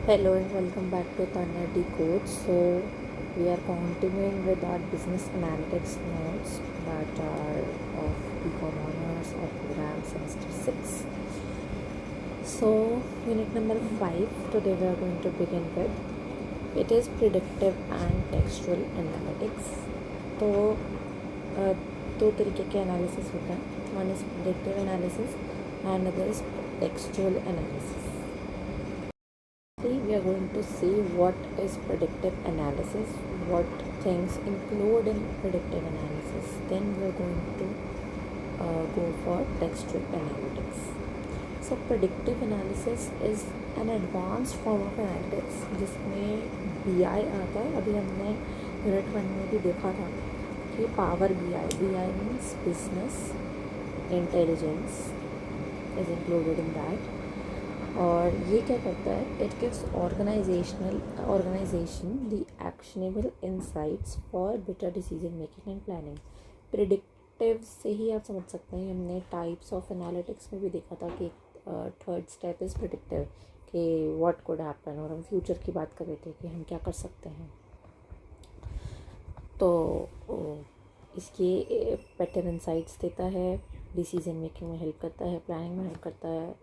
Hello and welcome back to Tanya Decode. So we are continuing with our business analytics notes that are of BCom honors or program semester 6. So unit number 5 today we are going to begin with. It is predictive and textual analytics. तो दो तरीके के analysis होते हैं. One is predictive analysis and another is textual analysis. We are going to see what is predictive analysis, what things include in predictive analysis. Then we are going to go for textual analytics. So predictive analysis is an advanced form of analytics जिसमें BI आता है. अभी हमने unit 1 में भी देखा था कि power BI means business intelligence is included in that. और ये क्या करता है, it gives organization the actionable insights for better decision making and planning. Predictive से ही आप समझ सकते हैं. हमने टाइप्स ऑफ एनालिटिक्स में भी देखा था कि थर्ड स्टेप इज़ प्रिडिक्टिव कि व्हाट कुड हैपन, और हम फ्यूचर की बात कर रहे थे कि हम क्या कर सकते हैं. तो इसके बेटर इंसाइट्स देता है, डिसीजन मेकिंग में हेल्प करता है, प्लानिंग में हेल्प करता है.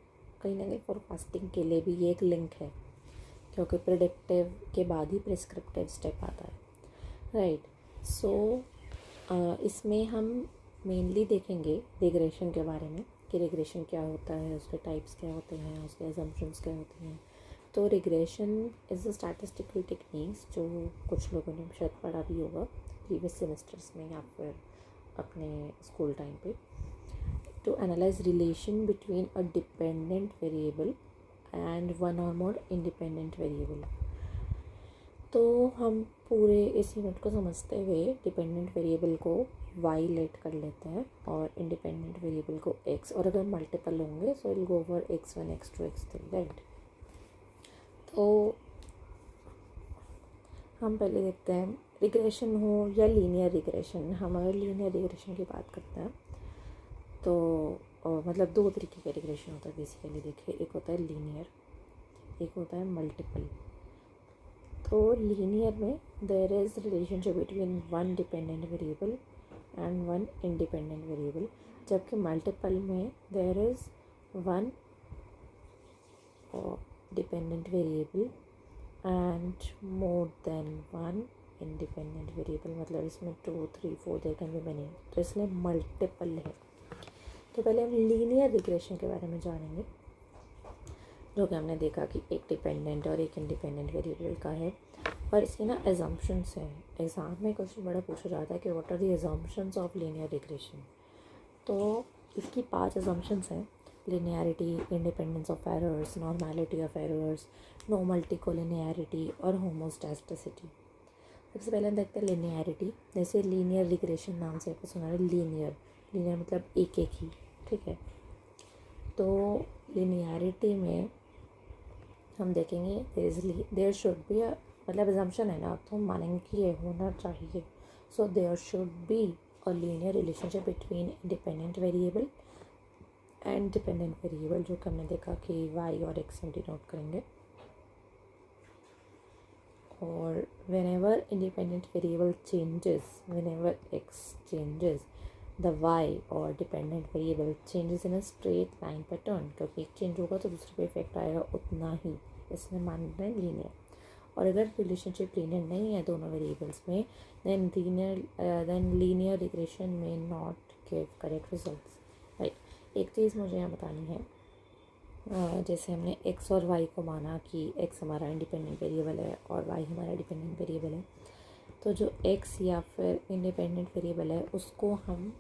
कहीं ना कहीं फोरकास्टिंग के लिए भी ये एक लिंक है क्योंकि प्रेडिक्टिव के बाद ही प्रिस्क्रिप्टिव स्टेप आता है, राइट. सो इसमें हम मेनली देखेंगे रिग्रेशन के बारे में कि रिग्रेशन क्या होता है, उसके टाइप्स क्या होते हैं, उसके अजम्पशंस क्या होते हैं. तो regression is a statistical techniques जो कुछ लोगों ने शायद पढ़ा भी होगा प्रीवियस सेमेस्टर्स में या फिर अपने स्कूल टाइम पे. To analyze relation between a dependent variable and one or more independent variable. तो हम पूरे इस यूनिट को समझते हुए डिपेंडेंट वेरिएबल को y लेट कर लेते हैं और इंडिपेंडेंट वेरिएबल को x, और अगर मल्टीपल होंगे so will go for x1 x2 x3, right. तो हम पहले देखते हैं रिग्रेशन हो या लीनियर रिग्रेशन. हम अगर लीनियर रिग्रेशन की बात करते हैं तो मतलब दो तरीके का रिग्रेशन होता है बेसिकली. देखिए, एक होता है लीनियर, एक होता है मल्टीपल. तो लीनियर में there is relationship between one dependent variable and one independent variable, जबकि मल्टीपल में there is one dependent variable and more than one independent variable. मतलब इसमें 2 3 4 देयर कैन बी मेनी, तो इसलिए मल्टीपल है. तो पहले हम लीनियर रिग्रेशन के बारे में जानेंगे, जो कि हमने देखा कि एक डिपेंडेंट और एक इंडिपेंडेंट वेरिएबल का है. और इसके ना एजम्पशंस हैं. एग्ज़ाम में क्वेश्चन बड़ा पूछा जाता है कि what are the assumptions of linear regression. तो इसकी 5 एजम्पशंस हैं: linearity, independence of errors, normality of errors, no multicollinearity और होमोस्टैटिसिटी. सबसे पहले हम देखते हैं लिनियरिटी. जैसे लीनियर रिग्रेशन नाम से आपको सुना है, लीनियर मतलब एक ही, ठीक है. तो लिनियरिटी में हम देखेंगे देयर शुड बी मतलब एजम्पशन है ना, तो हम मानेंगे कि ये होना चाहिए. So there should be a linear relationship between independent variable and dependent variable, जो कि हमने देखा कि y और x हम डिनोट करेंगे. और whenever independent variable changes, whenever x changes, the y और dependent variable changes in a straight line pattern. क्योंकि एक चेंज होगा तो दूसरे पे इफेक्ट आएगा उतना ही, इसमें मान रहे हैं लीनियर. और अगर रिलेशनशिप लीनियर नहीं है दोनों वेरिएबल्स में, देन लीनियर रिग्रेशन में not give correct results, right. एक चीज़ मुझे यहाँ बतानी है, जैसे हमने x और y को माना कि x हमारा इंडिपेंडेंट वेरिएबल है और y हमारा डिपेंडेंट वेरिएबल है. तो जो x या फिर इंडिपेंडेंट वेरिएबल है उसको हम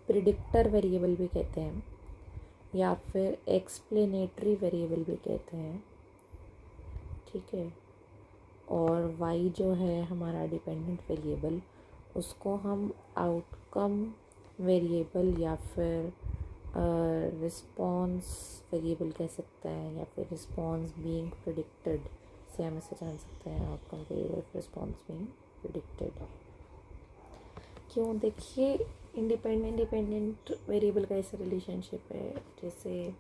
प्रिडिक्टर वेरिएबल भी कहते हैं या फिर एक्सप्लेनेटरी वेरिएबल भी कहते हैं, ठीक है. और y जो है हमारा डिपेंडेंट वेरिएबल, उसको हम आउटकम वेरिएबल या फिर रिस्पॉन्स वेरिएबल कह सकते हैं, या फिर रिस्पॉन्स बीइंग प्रिडिक्टेड से हम इसे जान सकते हैं, outcome variable response being predicted. क्यों? देखिए, इंडिपेंडेंट डिपेंडेंट वेरिएबल का ऐसा रिलेशनशिप है जैसे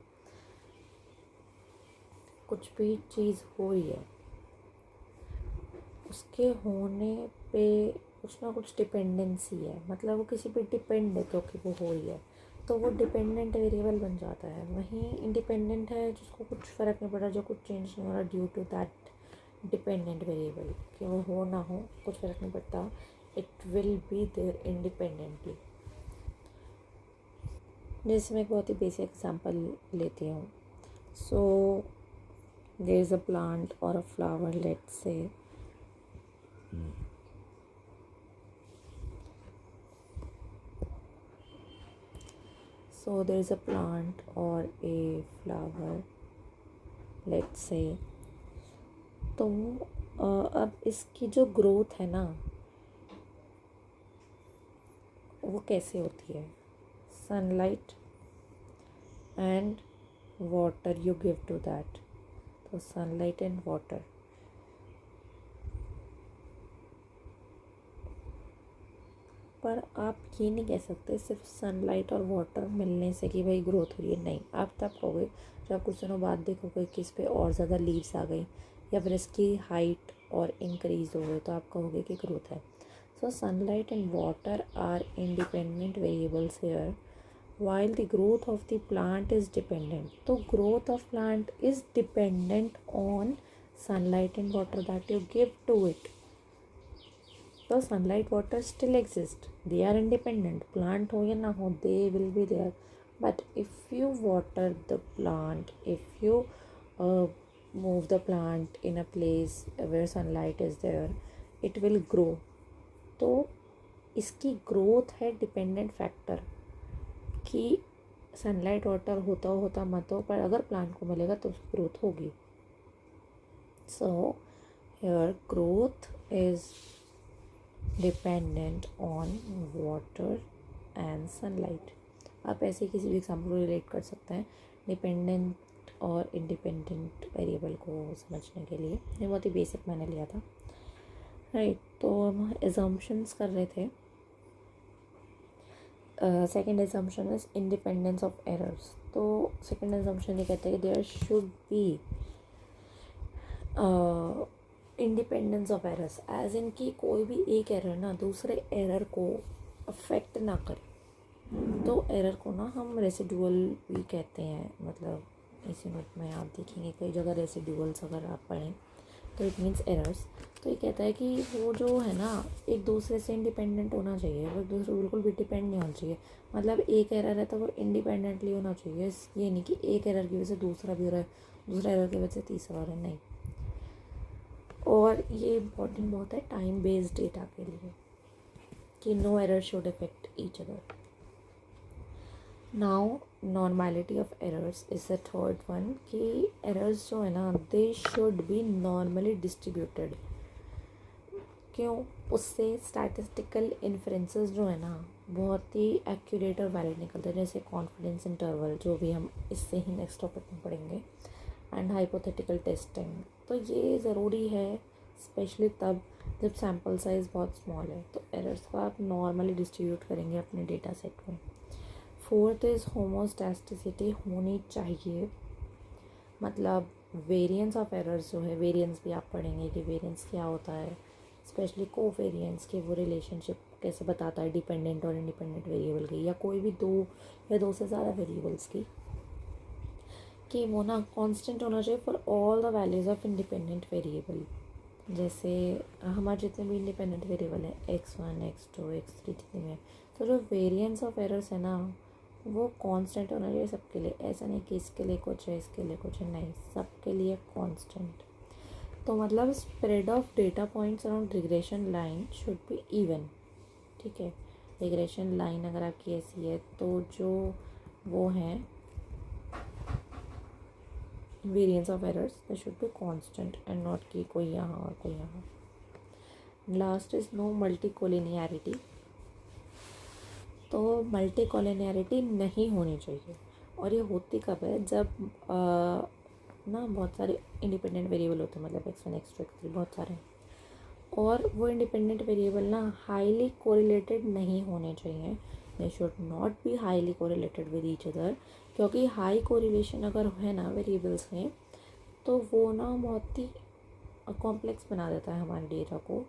कुछ भी चीज़ हो रही है उसके होने पे कुछ ना कुछ डिपेंडेंसी है, मतलब वो किसी पे डिपेंड है क्योंकि वो हो रही है, तो वो डिपेंडेंट वेरिएबल बन जाता है। वहीं इंडिपेंडेंट है जिसको कुछ फ़र्क नहीं पड़ रहा, जो कुछ चेंज नहीं हो रहा due to that dependent variable, कि वो हो ना हो कुछ फ़र्क नहीं पड़ता, it will be there independently. जैसे मैं एक बहुत ही बेसिक एग्जांपल लेती हूँ। So there is a plant और a flower, let's say, so there is a plant or a flower, let's say। तो अब इसकी जो ग्रोथ है ना, वो कैसे होती है? Sunlight and water you give to that. तो सनलाइट एंड वाटर, पर आप ये नहीं कह सकते सिर्फ सनलाइट और वाटर मिलने से कि भाई ग्रोथ हो रही है। नहीं, आप तब कहोगे जब आप कुछ दिनों बाद देखोगे कि इस पर और ज़्यादा लीव्स आ गई या फिर इसकी हाइट और इंक्रीज़ हो गई, तो आप कहोगे कि ग्रोथ है। So sunlight and water are independent variables here, while the growth of the plant is dependent. So growth of plant is dependent on sunlight and water that you give to it. So sunlight, water still exist, they are independent, plant ho ya na ho, they will be there. But if you water the plant, if you uh, move the plant in a place where sunlight is there, it will grow. तो इसकी growth है dependent factor, कि sunlight water होता मत हो, पर अगर plant को मिलेगा तो उसकी ग्रोथ होगी। So here growth is dependent on water and sunlight. आप ऐसे किसी भी एग्जाम्पल को रिलेट कर सकते हैं डिपेंडेंट और इंडिपेंडेंट वेरिएबल को समझने के लिए। ये बहुत ही बेसिक मैंने लिया था, राइट। तो हम एजम्पशंस कर रहे थे। Second assumption is independence of errors. तो सेकेंड एजम्पशन ये कहता है कि there should be independence of errors, as in कि कोई भी एक एरर ना दूसरे एरर को अफेक्ट ना करे। तो एरर को ना हम रेसिडुअल भी कहते हैं, मतलब इसी नोट में आप देखेंगे कई जगह रेसिडुअल्स अगर आप पढ़ें तो इट मीन्स एरर्स। तो ये कहता है कि वो जो है ना एक दूसरे से इंडिपेंडेंट होना चाहिए, वो एक दूसरे बिल्कुल भी डिपेंड नहीं होना चाहिए। मतलब एक एरर है तो वो इंडिपेंडेंटली होना चाहिए, ये नहीं कि एक एरर की वजह से दूसरा भी हो रहा है, दूसरा एरर की वजह से तीसरा हो रहा है, नहीं। और ये इम्पॉर्टेंट बहुत है टाइम बेस्ड डेटा के लिए, कि no error should affect each other. Now normality of errors is the third one, कि एरर्स जो है ना they should be normally distributed. क्यों? उससे स्टैटिस्टिकल इन्फ्रेंसेस जो है ना बहुत ही एक्यूरेट और वैलिड निकलते हैं, जैसे कॉन्फिडेंस इंटरवल, जो भी हम इससे ही नेक्स्ट टॉपिक में पढ़ेंगे, एंड हाइपोथेटिकल टेस्टिंग। तो ये ज़रूरी है स्पेशली तब जब सैम्पल साइज़ बहुत स्मॉल है, तो एरर्स को आप नॉर्मली डिस्ट्रीब्यूट करेंगे अपने डेटा सेट में। फोर्थ इज़ होमोस्टैटिसिटी होनी चाहिए, मतलब वेरिएंस ऑफ एरर्स जो है, वेरिएंस भी आप पढ़ेंगे कि वेरिएंस क्या होता है, स्पेशली कोवेरिएंस के वो रिलेशनशिप कैसे बताता है डिपेंडेंट और इंडिपेंडेंट वेरिएबल की, या कोई भी दो या दो से ज़्यादा वेरिएबल्स की, कि वो ना कांस्टेंट होना चाहिए for all the values of independent variable. जैसे हमारे जितने भी इंडिपेंडेंट वेरिएबल है x1 x2 x3 जितने में, तो जो वेरिएंस ऑफ एरर्स है ना वो कांस्टेंट होना चाहिए सबके लिए। ऐसा नहीं कि इसके लिए कुछ है इसके लिए कुछ है, नहीं, सबके लिए कांस्टेंट। तो मतलब spread of data points around regression line should be even, ठीक है। रिग्रेशन लाइन अगर आपकी ऐसी है तो जो वो है variance of errors they should be constant and not कि कोई यहाँ और कोई यहाँ। Last is no multicollinearity. तो मल्टी कोलिनियरिटी नहीं होनी चाहिए, और ये होती कब है? जब ना बहुत सारे इंडिपेंडेंट वेरिएबल होते हैं, मतलब x1 x2 x3 बहुत सारे, और वो इंडिपेंडेंट वेरिएबल ना हाईली कोरिलेटेड नहीं होने चाहिए। They should not be highly correlated with each other, क्योंकि हाई कोरिलेशन अगर है ना वेरिएबल्स में तो वो ना बहुत ही कॉम्प्लेक्स बना देता है हमारे डेटा को.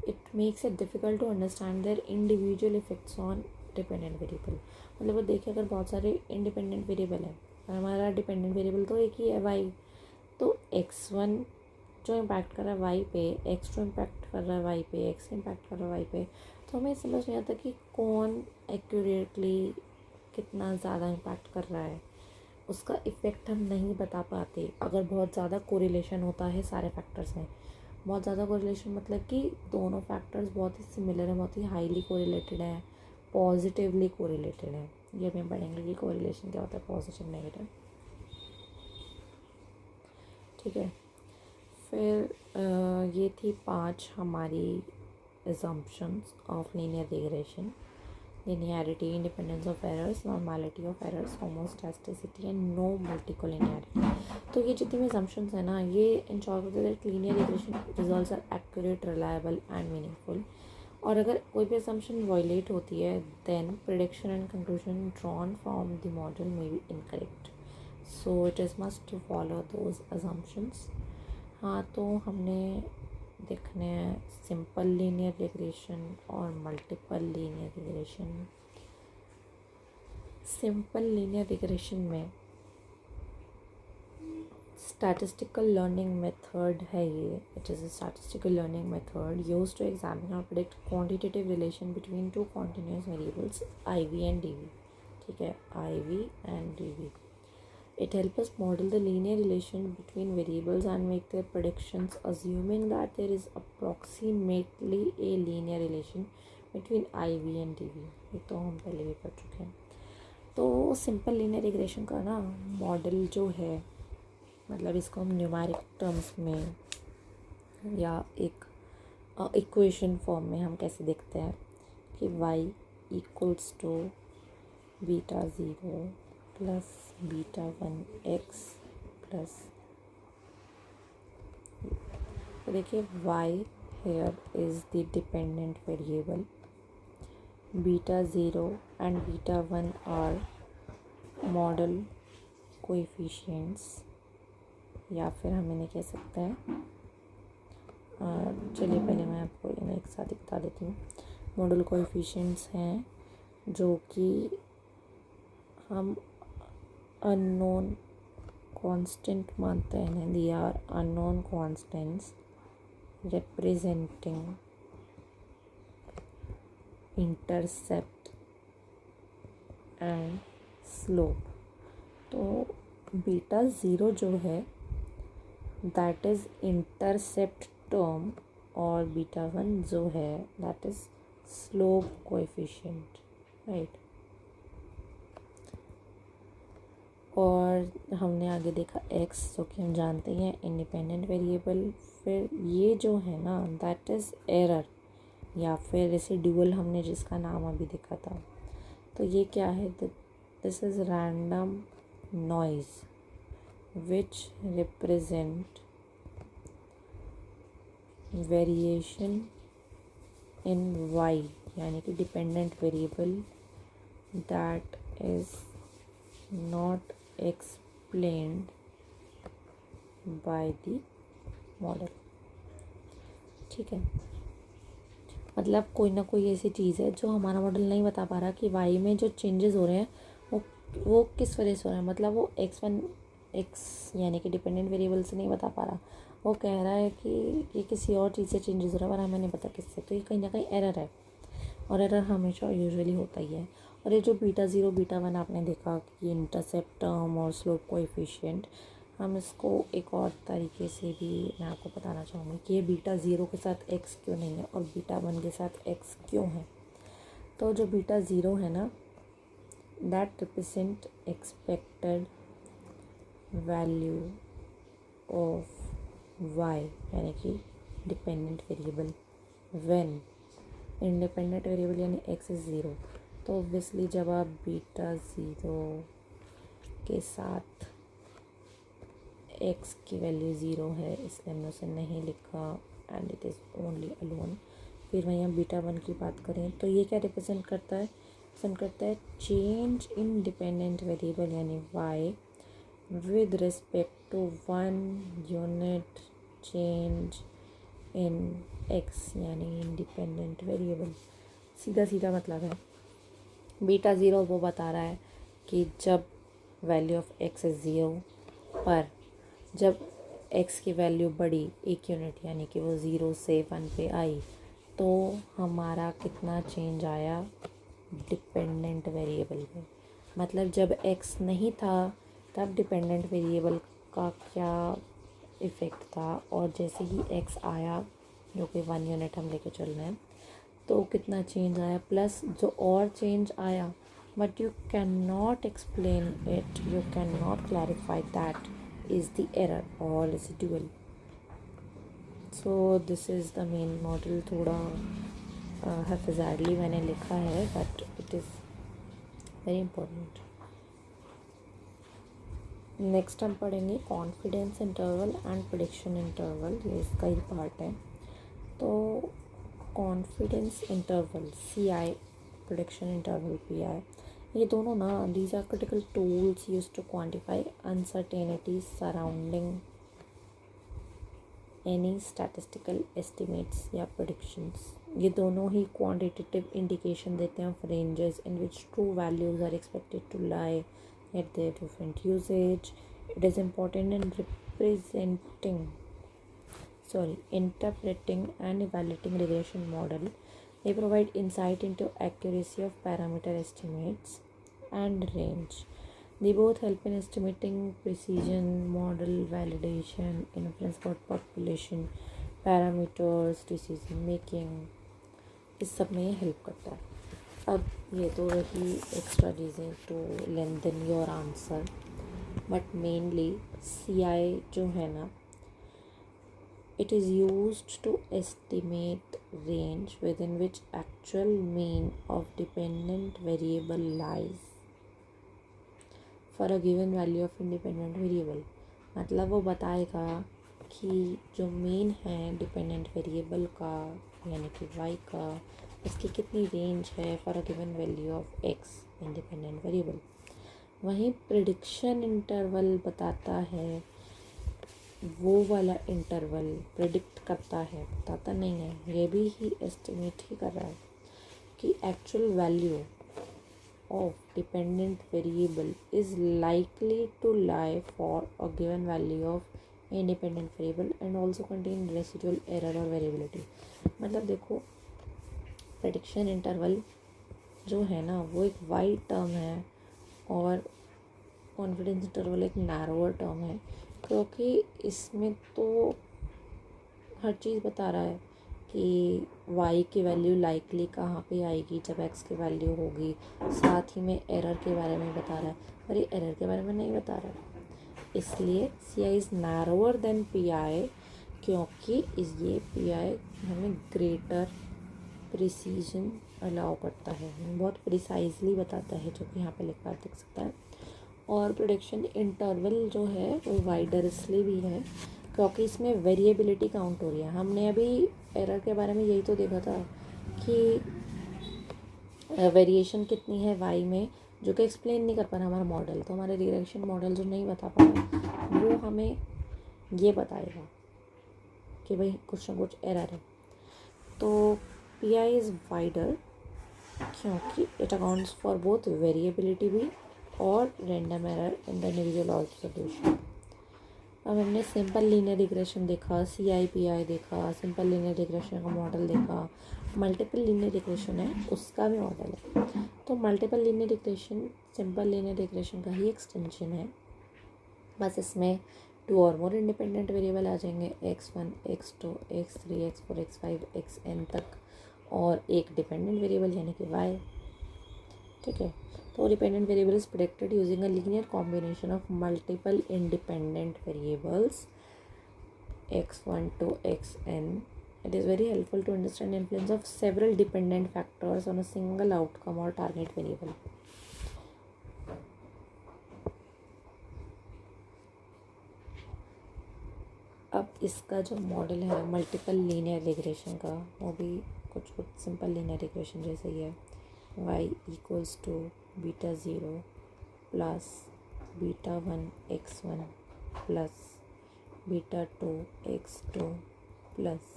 It makes it difficult to understand their individual effects on dependent variable. मतलब वो देखिए, अगर बहुत सारे इंडिपेंडेंट वेरिएबल हैं और हमारा डिपेंडेंट वेरिएबल तो एक ही है वाई, तो x1 जो इम्पैक्ट कर रहा है वाई पे, x2 इम्पैक्ट कर रहा है वाई पे, x इम्पैक्ट कर रहा है वाई पे, तो हमें समझ नहीं आता कि कौन एक्यूरेटली कितना ज़्यादा इम्पैक्ट कर रहा है. उसका इफ़ेक्ट हम नहीं बता पाते अगर बहुत ज़्यादा कोरिलेशन होता है सारे फैक्टर्स में. बहुत ज़्यादा कोरिलेशन मतलब कि दोनों फैक्टर्स बहुत ही सिमिलर हैं, बहुत ही हाईली कोरिलेटेड हैं, पॉजिटिवली कोरिलेटेड हैं. ये हमें पढ़ेंगे कि कोरिलेशन क्या होता है, पॉजिटिव नेगेटिव. ठीक है. फिर ये थी 5 हमारी assumptions of linear regression: linearity, independence of errors, normality of errors, homostaticity and no multicollinearity. तो ये जितनी भी assumptions है ना, ये ensure करते हैं that linear regression results are accurate, reliable and meaningful. और अगर कोई भी assumption violate होती है, then prediction and conclusion drawn from the model may be incorrect. So it is must to follow those assumptions. हाँ, तो हमने देखने हैं सिंपल लीनियर रिग्रेशन और multiple linear regression. Simple linear regression में स्टैटिस्टिकल लर्निंग मेथड है ये. It is a statistical learning method used to examine और predict quantitative relation between two continuous variables IV and DV. ठीक है, IV and DV. It helps us model the linear relation between variables and make their predictions, assuming that there is approximately a linear relation between IV and DV. ये तो हम पहले भी पढ़ चुके हैं. तो सिंपल लीनियर रिग्रेशन का ना मॉडल जो है, मतलब इसको हम न्यूमेरिक टर्म्स में या एक इक्वेशन फॉर्म में हम कैसे देखते हैं कि y equals to beta 0 plus beta 1x plus. तो देखिए, y here is the dependent variable, beta 0 and beta 1 are model coefficients, या फिर हम इन्हें कह सकते हैं, चलिए पहले मैं आपको इन्हें एक साथ ही बता देती हूँ. मॉडल कोएफिशिएंट्स हैं जो कि हम अननोन कांस्टेंट मानते हैं. They are unknown constants representing intercept and slope. तो बीटा 0 जो है दैट इज़ इंटरसेप्ट टर्म, और बीटा 1 जो है that is slope coefficient, right. और हमने आगे देखा x, जो कि हम जानते हैं इंडिपेंडेंट वेरिएबल. फिर ये जो है ना दैट इज़ एरर, या फिर रेसिडुअल हमने जिसका नाम अभी देखा था. तो ये क्या है, this is random noise which represent variation in y, यानी कि dependent variable that is not explained by the model. ठीक है, मतलब कोई ना कोई ऐसी चीज़ है जो हमारा मॉडल नहीं बता पा रहा कि y में जो चेंजेस हो रहे हैं वो किस वजह से हो रहा है. मतलब वो x यानी कि डिपेंडेंट वेरिएबल से नहीं बता पा रहा. वो कह रहा है कि ये किसी और चीज़ से चेंजेस हो रहा है, पर हमें नहीं पता किससे. तो ये कहीं ना कहीं एरर है, और एरर हमेशा यूजुअली होता ही है. और ये जो बीटा 0 बीटा 1 आपने देखा कि इंटरसेप्ट टर्म और स्लोप कोएफिशिएंट, हम इसको एक और तरीके से भी मैं आपको बताना चाहूँगी कि ये बीटा 0 के साथ x क्यों नहीं है और बीटा 1 के साथ x क्यों है. तो जो बीटा 0 है ना that represent expected value of y, यानी कि dependent variable, when independent variable यानी x इज़ 0. तो ऑब्वियसली जब आप बीटा 0 के साथ x की वैल्यू 0 है, इसलिए हमने उसे नहीं लिखा, and it is only alone. फिर वहीं हम बीटा 1 की बात करें तो ये क्या रिप्रेजेंट करता है, रिप्रेजेंट करता है चेंज इन डिपेंडेंट वेरिएबल यानी y with respect to 1 unit change in x यानी इंडिपेंडेंट वेरिएबल। सीधा सीधा मतलब है, बीटा ज़ीरो वो बता रहा है कि जब value of x is zero, पर जब एक्स की वैल्यू बढ़ी 1 यूनिट यानी कि वो 0 से 1 पे आई, तो हमारा कितना चेंज आया डिपेंडेंट वेरिएबल में। मतलब जब एक्स नहीं था तब डिपेंडेंट वेरिएबल का क्या इफ़ेक्ट था, और जैसे ही एक्स आया जो कि 1 यूनिट हम लेके चल रहे हैं, तो कितना चेंज आया, प्लस जो और चेंज आया, but you can not explain it, you can not clarify that is the error or residual. So this is the main model. थोड़ा हैफिज़ाडली मैंने लिखा है, but it is very important. Next हम पढ़ेंगे confidence interval and prediction interval, ये इसका ही part है। तो confidence interval CI, prediction interval PI, ये दोनों ना these are critical tools used to quantify uncertainties surrounding any statistical estimates या प्रेडिक्शंस। ये दोनों ही क्वांटिटेटिव इंडिकेशन देते हैं of ranges in which true values are expected to lie at their different usage. It is important in interpreting and evaluating regression model. They provide insight into accuracy of parameter estimates and range. They both help in estimating precision, model validation, inference about population, parameters, decision making. इस सब में ये help करता है। अब ये तो रही एक्स्ट्रा चीज़ें to lengthen your answer, but mainly CI जो है ना, it is used to estimate range within which actual mean of dependent variable lies for a given value of independent variable। मतलब वो बताएगा कि जो मीन है डिपेंडेंट वेरिएबल का यानी कि y का, उसकी कितनी रेंज है for a given value of x independent variable. वहीं प्रेडिक्शन इंटरवल बताता है, वो वाला इंटरवल प्रेडिक्ट करता है, बताता नहीं है, ये भी ही एस्टिमेट ही कर रहा है कि actual value of dependent variable is likely to lie for a given value of independent variable and also contain residual error और वेरिएबिलिटी। मतलब देखो, प्रेडिक्शन इंटरवल जो है ना वो एक वाइड टर्म है और कॉन्फिडेंस इंटरवल एक नैरोअर टर्म है, क्योंकि इसमें तो हर चीज़ बता रहा है कि y की वैल्यू लाइकली कहाँ पे आएगी जब x की वैल्यू होगी, साथ ही में एरर के बारे में बता रहा है, पर ये एरर के बारे में नहीं बता रहा है। इसलिए CI is narrower than PI, क्योंकि ये PI हमें ग्रेटर प्रिसीजन अलाउ करता है, बहुत प्रिसाइजली बताता है, जो कि यहाँ पे लिखा दिख सकता है। और प्रेडिक्शन इंटरवल जो है वो वाइडर इसलिए भी है क्योंकि इसमें वेरिएबिलिटी काउंट हो रही है। हमने अभी एरर के बारे में यही तो देखा था कि वेरिएशन कितनी है y में, जो कि एक्सप्लेन नहीं कर पा रहा हमारा मॉडल। तो हमारे रिग्रेशन मॉडल जो नहीं बता पा रहा वो हमें ये बताएगा कि भाई कुछ ना कुछ एरर है। तो PI इज़ वाइडर क्योंकि it accounts for both variability भी और random error in the individual observation. अब हमने सिंपल लीनियर रिग्रेशन देखा, CI PI देखा, सिंपल लीनियर रिग्रेशन का मॉडल देखा, मल्टीपल लीनियर रिग्रेशन है उसका भी मॉडल है। तो multiple linear regression simple linear regression का ही एक्सटेंशन है, बस इसमें 2 और मोर इंडिपेंडेंट वेरिएबल आ जाएंगे, x1 x2 x3 x4 x5 xn तक, और एक डिपेंडेंट वेरिएबल यानी कि y। ठीक है, तो dependent variable is predicted using a linear combination of multiple independent variables x1 to xn. It is very helpful to understand the influence of several dependent factors on a single outcome or target variable. अब इसका जो model है multiple linear regression का, वो भी कुछ simple linear regression जैसे ही है। y equals to beta 0 plus beta 1 x1 plus beta 2x2 plus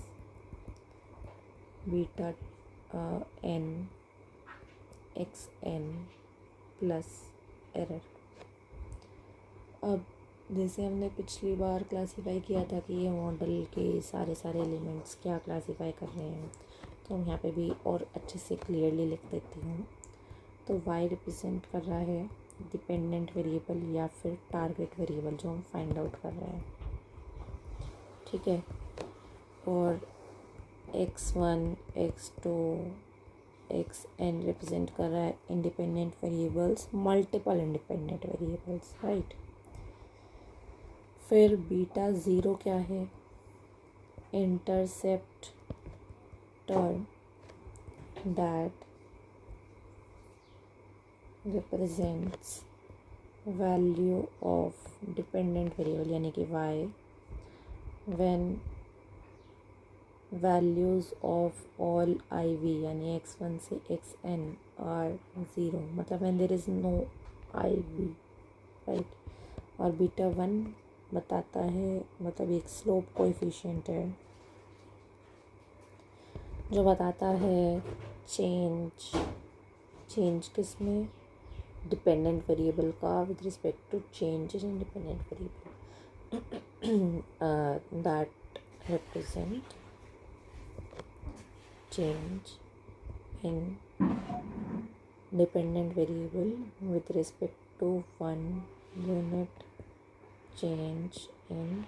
beta n xn plus error. अब जैसे हमने पिछली बार क्लासीफाई किया था कि ये मॉडल के सारे एलिमेंट्स क्या क्लासीफाई कर रहे हैं, तो हम यहाँ पे भी और अच्छे से क्लियरली लिख देती हूँ। तो y रिप्रेजेंट कर रहा है डिपेंडेंट वेरिएबल या फिर टारगेट वेरिएबल जो हम फाइंड आउट कर रहे हैं, ठीक है। और x1 x2 xn रिप्रेजेंट कर रहा है independent variables, multiple independent variables, right. फिर बीटा 0 क्या है? Intercept term that represents value of dependent variable यानी कि y when values of all iv यानी x1 से xn are 0, मतलब when there is no iv, right। और बीटा 1 बताता है, मतलब एक स्लोप कोएफिशिएंट है जो बताता है चेंज किस में? डिपेंडेंट वेरिएबल का with respect to changes in dependent variable that represent change in dependent variable with respect to 1 unit change in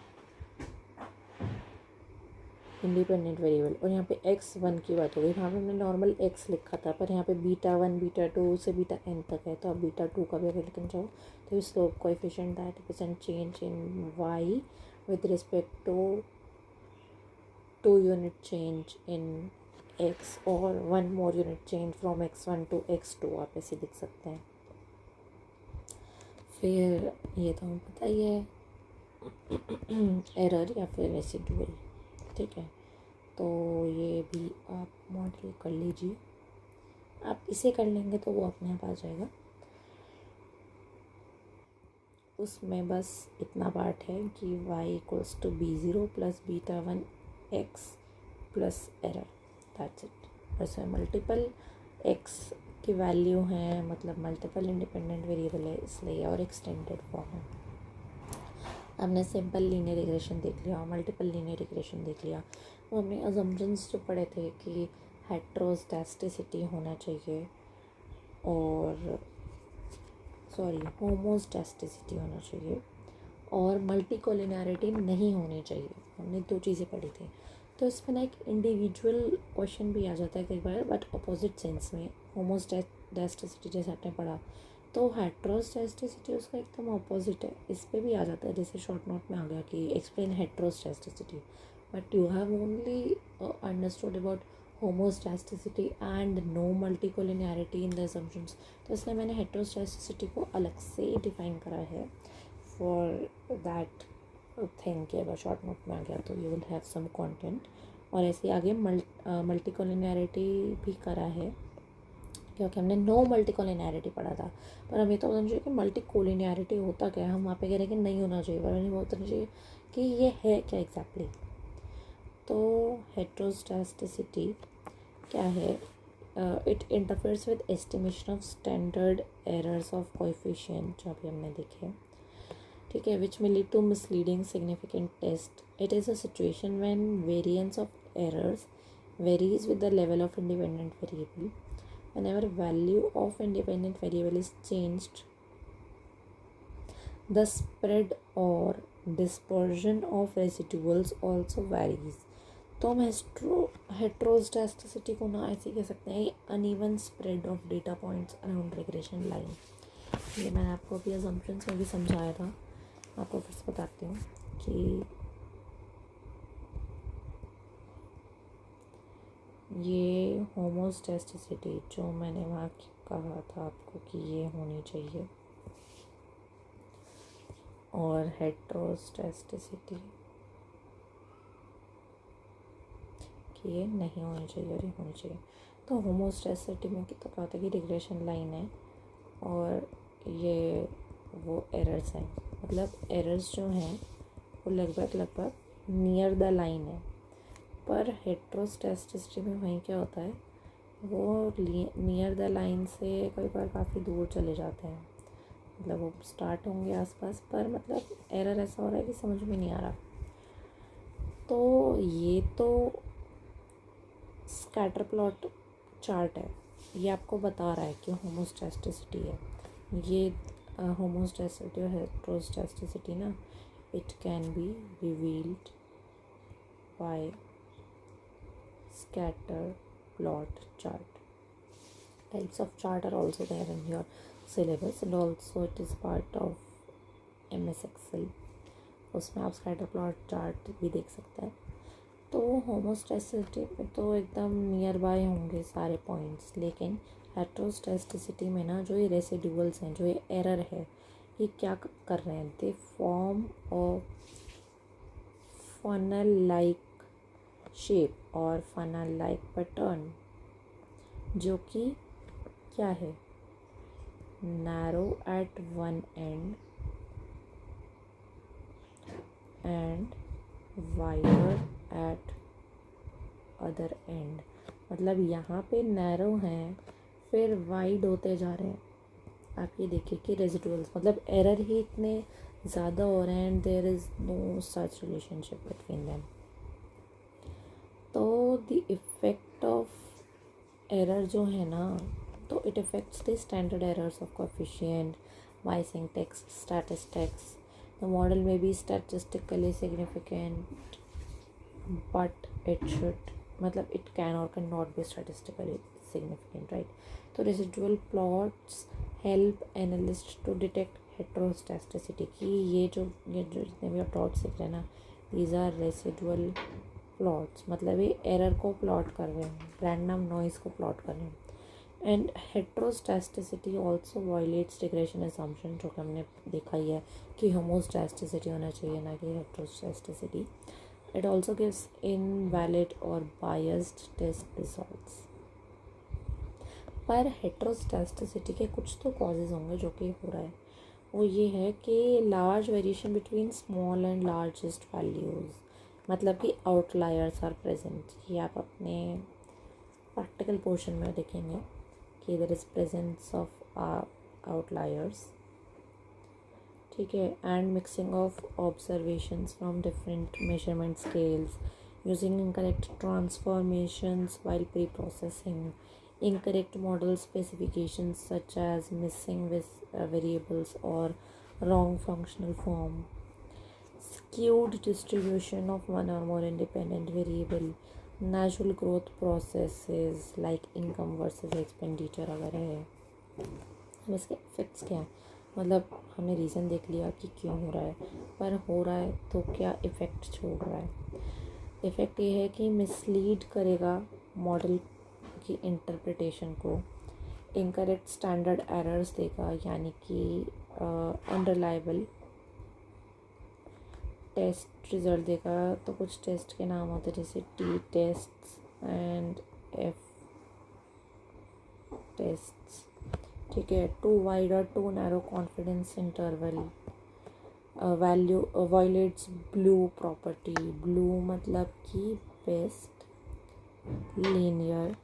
independent variable. और यहाँ पे x1 की बात हो गई, यहाँ पे हमने नॉर्मल x लिखा था, पर यहाँ पे बीटा 1 बीटा 2 से बीटा n तक है, तो आप बीटा 2 का भी अगर लिखना चाहो तो slope coefficient that represent change in y with respect to 2 unit change in x और 1 more unit change from x1 to x2, आप ऐसे लिख सकते हैं। फिर ये तो हमें पता ही है एरर या फिर रेसिडुअल, ठीक है। तो ये भी आप मॉडल कर लीजिए, आप इसे कर लेंगे तो वो अपने आप आ जाएगा। उसमें बस इतना पार्ट है कि y equals to b0 plus beta 1 x plus error, that's it. वैसे मल्टीपल x की वैल्यू है, मतलब मल्टीपल इंडिपेंडेंट वेरिएबल है, इसलिए और एक्सटेंडेड फॉर्म है। हमने सिंपल लीनियर रिग्रेशन देख लिया, मल्टीपल लीनियर रिग्रेशन देख लिया। तो हमने अजम्पशंस जो पढ़े थे कि हेट्रोस्टैटिसिटी होना चाहिए और होमोस्टैटिसिटी होना चाहिए और मल्टीकोलिनैरिटी नहीं होनी चाहिए, हमने 2 चीज़ें पढ़ी थी। तो इसमें ना एक इंडिविजुअल क्वेश्चन भी आ जाता है कई बार, बट अपोजिट सेंस में। होमोस्टैटिसिटी जैसे आपने पढ़ा, तो हेट्रोस्टैटिसिटी उसका एकदम अपोजिट है, इस पे भी आ जाता है। जैसे शॉर्ट नोट में आ गया कि explain heteroscedasticity, but you have only understood about homoscedasticity and no multicollinearity in the assumptions. तो इसलिए मैंने हेट्रोस्टैटिसिटी को अलग से डिफाइन करा है फॉर दैट थिंग कि अगर शॉर्ट नोट में आ गया तो you will have some content. और ऐसे आगे मल्टीकोलिनैरिटी भी करा है, क्योंकि हमने नो मल्टीकोलिनैरिटी पढ़ा था। पर हमें तो बताना चाहिए कि मल्टीकोलिनैरिटी होता क्या है। हम वहाँ पे कह रहे हैं कि नहीं होना चाहिए, पर हमें बताना चाहिए कि ये है क्या एग्जैक्टली। तो हेट्रोस्टैटिसिटी क्या है? It interferes with estimation of standard errors of coefficient, जो अभी हमने देखे, ठीक है, विच may lead to misleading significant test. It is a situation when variance of errors varies with the level of independent variable. Whenever value of independent variable is changed, the spread or dispersion of residuals also varies. तो हम हेट्रोस्टैटिसिटी को ना ऐसे कह सकते हैं, uneven spread of data points around regression line. ये मैंने आपको अभी असम्पशंस में भी समझाया था, आपको फिर से बताती हूँ कि ये होमोस्टैटिसिटी जो मैंने वहाँ कहा था आपको कि ये होनी चाहिए, और हेट्रोस्टैटिसिटी कि ये नहीं होनी चाहिए और ये होनी चाहिए। तो होमोस्टैटिसिटी में तो क्या होता है कि रिग्रेशन लाइन है और ये वो एरर्स हैं, मतलब एरर्स जो हैं वो लगभग नियर द लाइन है। पर हेट्रोस्टेटिसिटी में वहीं क्या होता है, वो नियर द लाइन से कई बार काफ़ी दूर चले जाते हैं, मतलब वो स्टार्ट होंगे आसपास, पर मतलब एरर ऐसा हो रहा है कि समझ में नहीं आ रहा। तो ये तो स्कैटर प्लॉट चार्ट है, ये आपको बता रहा है कि होमोस्टैटिसिटी है। ये होमोस्टैटिसिटी और हेट्रोस्टैटिसिटी ना, it can be revealed bye scatter plot chart. Types of chart are also there in your syllabus and also it is part of MS Excel. उसमें आप स्कैटर प्लॉट चार्ट भी देख सकते हैं। तो होमोस्टैटिसिटी में तो एकदम नियर बाय होंगे सारे पॉइंट्स, लेकिन हेट्रोस्टैटिसिटी में ना जो ये रेसिडुअल्स हैं, जो ये एरर है, ये क्या कर रहे हैं, they form a funnel like shape और फनल लाइक पैटर्न, जो कि क्या है, narrow at one end and wider at other end. मतलब यहाँ पे नैरो हैं, फिर वाइड होते जा रहे हैं। आप ये देखिए कि रेजिडुअल्स मतलब एरर ही इतने ज़्यादा हो रहे हैं and there is no such relationship between them. तो द इफ़ेक्ट ऑफ एरर जो है ना, तो it effects the standard errors of coefficient, biasing text, statistics. The model में be statistically significant but it should, मतलब इट कैन और can not be statistically significant, right. तो residual plots help analyst to detect heteroscedasticity की ये जो जितने भी आप प्लॉट्स दिख रहे हैं ना, दीज आर रेसिडुअल प्लॉट्स, मतलब ये एरर को प्लॉट कर रहे हैं, रैंडम नॉइज़ को प्लॉट कर रहे हैं। And heteroscedasticity also violates regression assumption, जो कि हमने देखा ही है कि होमोस्टैटिसिटी होना चाहिए ना कि हेट्रोस्टैटिसिटी। इट ऑल्सो गिव्स इनवैलिड और बायस्ड टेस्ट रिजल्ट्स। पर हेट्रोस्टैटिसिटी के कुछ तो कॉजेज़ होंगे जो कि हो रहा है, वो ये है कि large variation between small and largest values, मतलब कि आउटलायर्स आर प्रेजेंट। ये आप अपने प्रैक्टिकल पोर्शन में देखेंगे कि there is presence of outliers, ठीक है। And mixing of observations from different measurement scales, using incorrect transformations while pre processing, incorrect model specifications such as missing with variables or wrong functional form, skewed distribution of one or more independent variable, natural growth processes like income versus expenditure अगर है। अब इसके effects क्या हैं, मतलब हमने reason देख लिया कि क्यों हो रहा है, पर हो रहा है तो क्या इफ़ेक्ट छोड़ रहा है। इफ़ेक्ट ये है कि मिसलीड करेगा मॉडल की इंटरप्रिटेशन को, इनकरेक्ट स्टैंडर्ड एरर्स देगा, यानी कि अनरिलायबल टेस्ट रिज़ल्ट देगा। तो कुछ टेस्ट के नाम होते हैं जैसे T tests and F tests, ठीक है। टू वाइड और too narrow confidence interval value violates BLUE property. BLUE मतलब कि बेस्ट लीनियर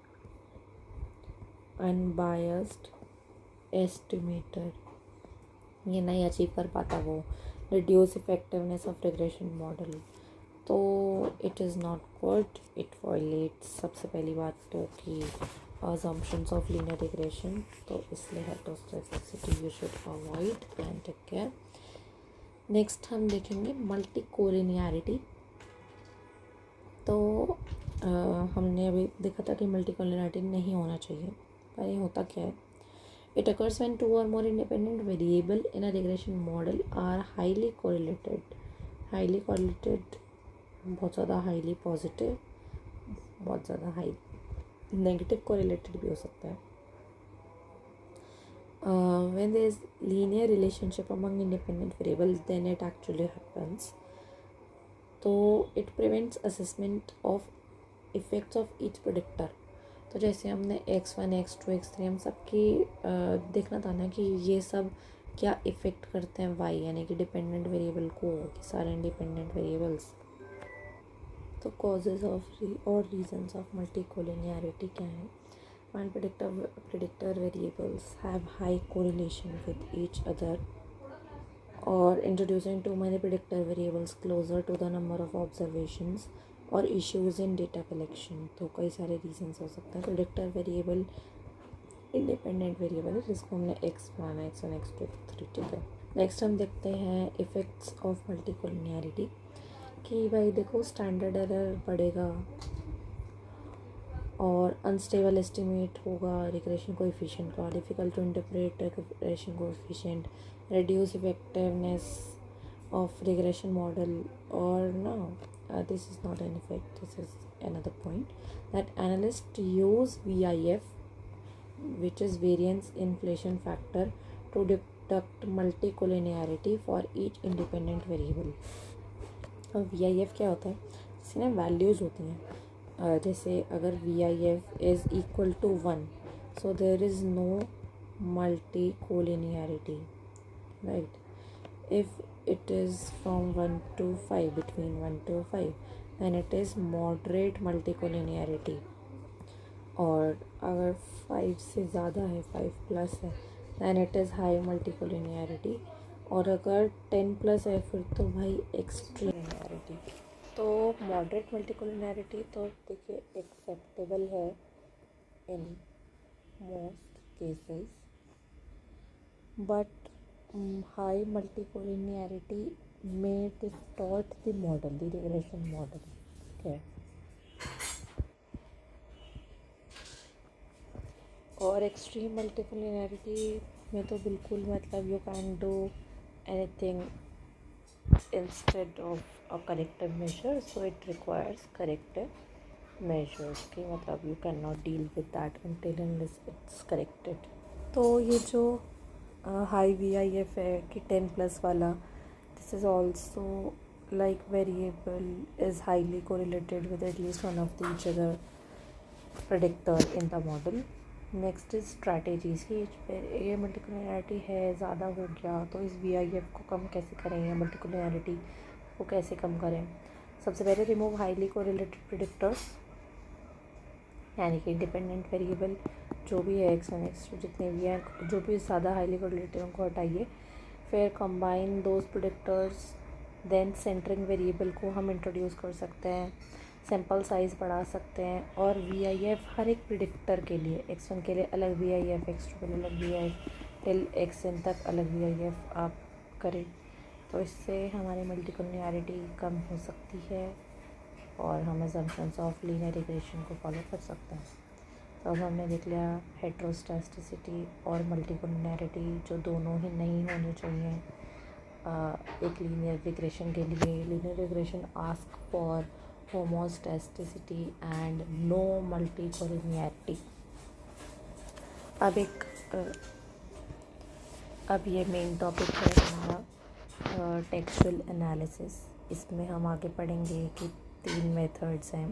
अनबायस्ड एस्टिमेटर, ये नहीं अचीव कर पाता वो, reduce effectiveness of regression model. तो it is not good, it violates सबसे पहली बात तो कि assumptions ऑफ लीनियर रिग्रेशन, तो इसलिए heteroscedasticity you should avoid and take care. Next हम देखेंगे मल्टी कोलिनियरिटी। तो हमने अभी देखा था कि मल्टी कोलिनियरिटी नहीं होना चाहिए, पर ये होता क्या है, it occurs when two or more independent variable in a regression model are highly correlated बहुत ज़्यादा हाईली पॉजिटिव, बहुत ज़्यादा हाई नेगेटिव कोरिलेटेड भी हो सकता है। when there is linear relationship among independent variables then it actually happens। तो it prevents assessment of effects of each predictor। तो जैसे हमने x1 x2 x3 हम सबकी देखना था ना कि ये सब क्या इफ़ेक्ट करते हैं वाई यानी कि डिपेंडेंट वेरिएबल को कि सारे इंडिपेंडेंट वेरिएबल्स। तो कॉजेज़ ऑफ और रीजंस ऑफ मल्टीकोलिनियरिटी क्या है? While predictor variables have high correlation with each other, or introducing too many predictor variables closer to the number of observations और issues in data collection। तो कई सारे reasons हो सकते हैं। predictor variable इंडिपेंडेंट वेरिएबल है जिसको हमने x1 x1 x2 x3, ठीक है। नेक्स्ट हम देखते हैं इफ़ेक्ट्स ऑफ मल्टीकोलिनियरिटी कि भाई देखो स्टैंडर्ड एरर बढ़ेगा और अनस्टेबल एस्टिमेट होगा रिग्रेशन कोएफिशिएंट का, difficult to interpret regression coefficient, reduce effectiveness of regression model, or no, this is not an effect, this is another point, that analysts use VIF, which is variance inflation factor, to deduct multicollinearity for each independent variable। अब VIF क्या होता है? इसकी ना values होती हैं, जैसे अगर VIF is equal to 1, so there is no multicollinearity, right? If it is from 1 to 5, between 1 to 5, then it is moderate multicollinearity। और अगर 5 से ज़्यादा है, 5 प्लस है, then it is high multicollinearity। और अगर 10 प्लस है फिर तो भाई एक्सट्रीम लिनियरिटी। तो मॉडरेट मल्टीकोलिनियरिटी तो देखिए एक्सेप्टेबल है in most cases, but high multicollinearity may distort the model, the regression model, okay। और एक्सट्रीम मल्टीकोलिनियरिटी में तो बिल्कुल मतलब you can do anything instead of a corrective measure, so it requires corrective measures कि मतलब you can not deal with that until unless it's corrected. तो ये जो हाई VIF है कि 10 प्लस वाला, this is also like variable is highly correlated with at least one of the each other predictor in the model। Next is strategies की ये multicollinearity है ज़्यादा हो गया तो इस VIF को कम कैसे करें या मल्टीकोलिनियरिटी को कैसे कम करें। सबसे पहले रिमूव हाईली कोरिलेटेड प्रेडिक्टर्स, यानी कि डिपेंडेंट वेरिएबल जो भी है x1 x2 जितने भी हैं जो भी ज़्यादा हाईली कोरिलेटेड उनको हटाइए। फिर combine those predictors, then centering variable को हम इंट्रोड्यूस कर सकते हैं, सैम्पल साइज़ बढ़ा सकते हैं, और VIF हर एक प्रेडिक्टर के लिए x1 के लिए अलग VIF, x2 के लिए अलग VIF, टिल xn तक अलग VIF आप करें। तो इससे हमारी मल्टीकोलिनियरिटी कम हो सकती है और हम असम्पशंस ऑफ लीनियर रिग्रेशन को फॉलो कर सकते हैं। तो अब हमने देख लिया हेट्रोस्टैटिसिटी और मल्टीकोलिनियरिटी जो दोनों ही नहीं होनी चाहिए एक लीनियर रिग्रेशन के लिए। Linear regression ask for homoscedasticity and no multicollinearity. अब ये मेन टॉपिक है हमारा टेक्सचुअल एनालिसिस। इसमें हम आगे पढ़ेंगे कि 3 मेथड्स हैं।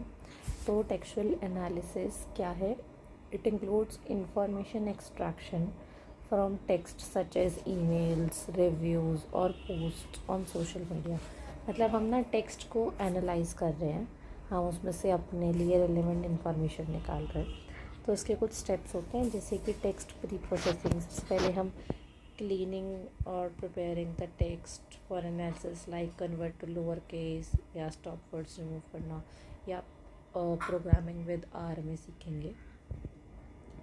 तो टेक्सचुअल एनालिसिस क्या है? It includes information extraction from text such as emails, reviews और पोस्ट ऑन सोशल मीडिया। मतलब हम ना टेक्स्ट को एनालाइज कर रहे हैं, हम उसमें से अपने लिए रिलेवेंट इन्फॉर्मेशन निकाल रहे हैं। तो इसके कुछ स्टेप्स होते हैं जैसे कि टेक्स्ट प्री प्रोसेसिंग। सबसे पहले हम क्लीनिंग और preparing the text for analysis like convert to lower case या स्टॉप वर्ड्स रिमूव करना या प्रोग्रामिंग विद R में सीखेंगे,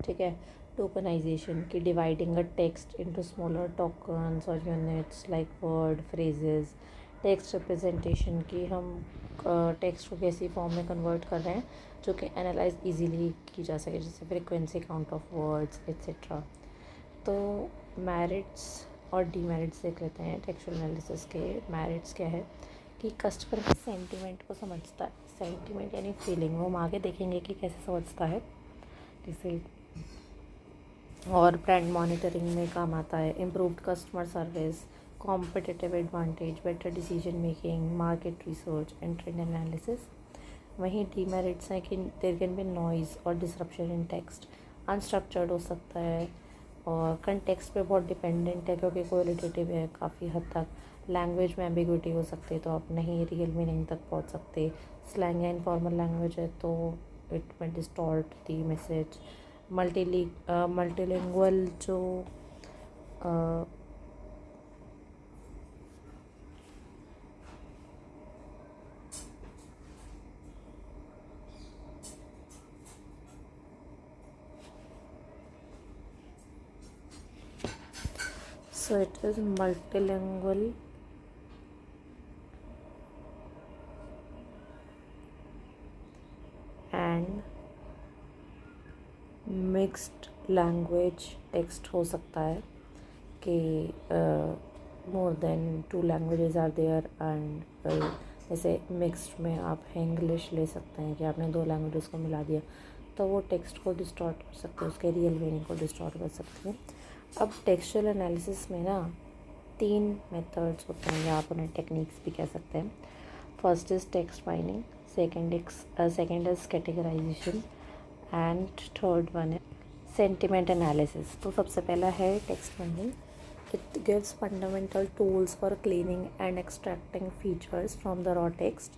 ठीक है। टोकनाइजेशन की dividing a text into smaller tokens और units like word, phrases. Text representation की हम टेक्स्ट को कैसी फॉर्म में कन्वर्ट कर रहे हैं जो कि एनालाइज इजीली की जा सके, जैसे frequency, count of words etcetera. तो मेरिट्स और डीमेरिट्स देख लेते हैं टेक्सचुअल एनालिसिस के। मेरिट्स क्या है कि कस्टमर के सेंटिमेंट को समझता है। सेंटिमेंट यानी फीलिंग, वो हम आगे देखेंगे कि कैसे समझता है जैसे। और ब्रांड मॉनिटरिंग में काम आता है। Improved customer service, competitive advantage, better decision making, market research and trend analysis. वहीं डीमेरिट्स हैं कि देयर कैन बी नॉइज़ और डिसरप्शन इन टेक्स्ट, अनस्ट्रक्चर्ड हो सकता है और कंटेक्स्ट पे बहुत डिपेंडेंट है क्योंकि क्वालिटेटिव है काफ़ी हद तक। लैंग्वेज में एम्बिग्विटी हो सकती है तो आप नहीं रियल मीनिंग तक पहुंच सकते। स्लैंग या इनफॉर्मल लैंग्वेज है तो it may distort the message. Multilingual जो so it is multilingual and mixed language text हो सकता है कि more than 2 languages are there and जैसे मिक्स्ड में आप इंग्लिश ले सकते हैं कि आपने 2 लैंग्वेजेस को मिला दिया तो वो टेक्स्ट को डिस्टॉर्ट कर सकते हैं, उसके रियल मीनिंग को डिस्टॉर्ट कर सकते हैं। अब टेक्सचुअल एनालिसिस में ना 3 मेथड्स होते हैं या आप उन्हें टेक्निक्स भी कह सकते हैं। First is text mining, second is categorization and third one है सेंटिमेंट एनालिसिस। तो सबसे पहला है text mining. It gives fundamental tools for cleaning and extracting features from the raw text.